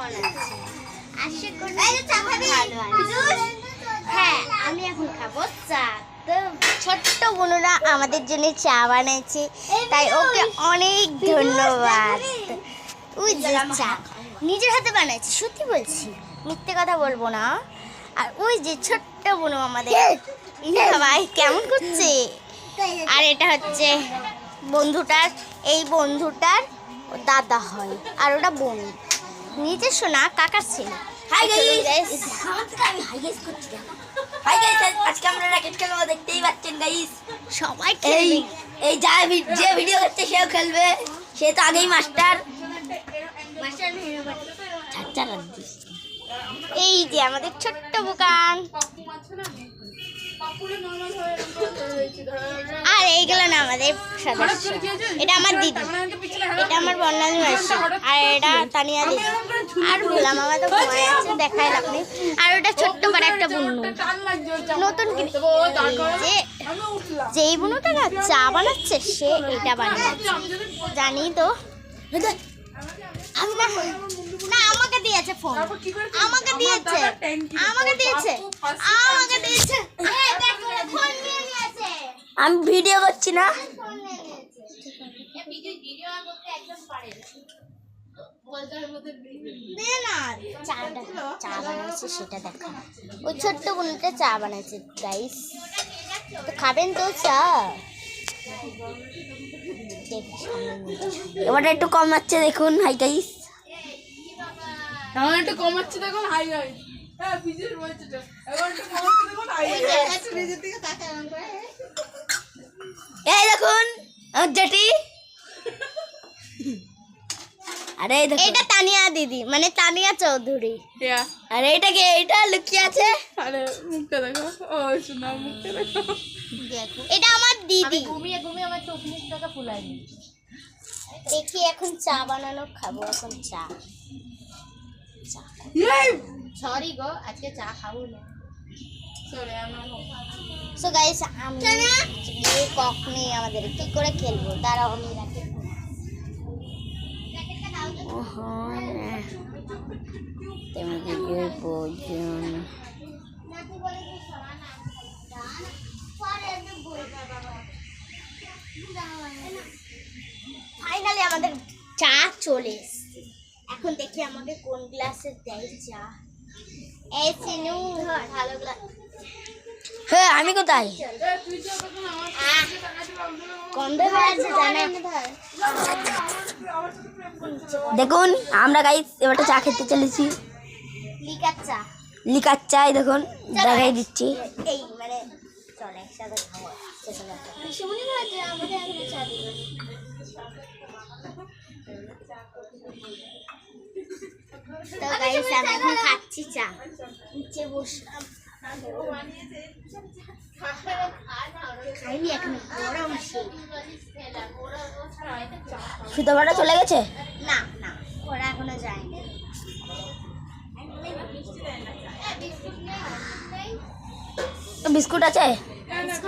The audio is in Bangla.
কেমন আছে? আশা করি ভালো আছে। হ্যাঁ, আমি এখন খাবো চা। তো ছোট্ট বোনরা আমাদের জন্য চা বানাইছে, তাই ওকে অনেক ধন্যবাদ। ওই যে চা নিজের হাতে বানাইছে, সত্যি বলছি, মিথ্যে কথা বলবো না। আর ওই যে ছোট্ট বোন আমাদের, সবাই কেমন করছে। আর এটা হচ্ছে বন্ধুটার, এই বন্ধুটার দাদা হয়, আর ওটা বোন, নিজের শোনা কাকার ছেলে। হাই গাইস, আজকে আমরা র‍্যাকেট খেলবো, দেখতেই পাচ্ছেন গাইস। সবাই খেলবে। এই যে ভিডিও করছে সেও খেলবে, সে তো আগেই মাস্টার। এই যে আমাদের ছোট্ট দোকান, আর এইগুলো না আমাদের সদস্য। এটা আমার দিদি, এটা আমার বর্ণালী মাসি, আর এটা তানিয়া দিদি। আর বললাম আমার তো ঘুমায় আছে, দেখাই আপনি। আর ওটা ছোট্ট করে একটা বুনু নতুন যেই বুনুটা না চা বানাচ্ছে, সে এটা বানাচ্ছে জানি তো। না, আমাকে দিয়েছে ফোন, আমাকে দিয়েছে, আমাকে দিয়েছে, আমাকে দিয়েছে। আমি ভিডিও করছি না। চা বানাইছে সেটা দেখা, ওই ছোট্ট বোনটা চা বানাইছে গাইস। তো খাবেন তো চা? এবারে একটু কম আছে দেখুন। হাই গাইস, আমার একটু কম আছে দেখুন। হাই গাইস, হ্যাঁ বিজের বলছে তো, এবার একটু কম আছে দেখুন। হাই গাইস, বিজের দিকে তাকায় না করে। এই দেখুন আমার জেঠি। আরে দেখুন, এটা তানিয়া দিদি, মানে তানিয়া চৌধুরী। ইয়া, আরে এটা কে? এটা লুকিয়ে আছে। আরে মুখটা দেখো, ও শোনা মুখটা দেখো। দেখো, এটা আমার দিদি। ঘুমিয়ে ঘুমিয়ে আমার চোখ মুখটাকে ফুলাইনি। দেখি এখন চা বানানো, খাবো এখন চা। সরি গো, আজকে চা খাবো না। সরি আমার। সো গাইস, আমি কক নেই আমাদের, কি করে খেলবো? দাঁড়াও আমি রাখি। ফাইনালি আমাদের চা চলে এসেছে। এখন দেখি আমাকে কোন গ্লাসে দেয় চা। এই সিনু, ভালো গ্লাস। হ্যাঁ, আমি কোথায়? গন্ধ বেড়াচ্ছে জানে। দেখুন আমরা গাইস এবারে চা খেতে চলেছি। লিকার চা, লিকার চাই দেখুন, দেখাই দিচ্ছি। এই মানে চল একসাথে খাবো। শিমুনি ভাই আমাদের আগে চা দিবেন। তো গাইস, আমি এখন খাচ্ছি চা, নিচে বসলাম। খাইনি এখন, গরম সেই। সুতোবাটা চলে গেছে? না না, ওরা এখনো যায়নি। বিস্কুট আছে?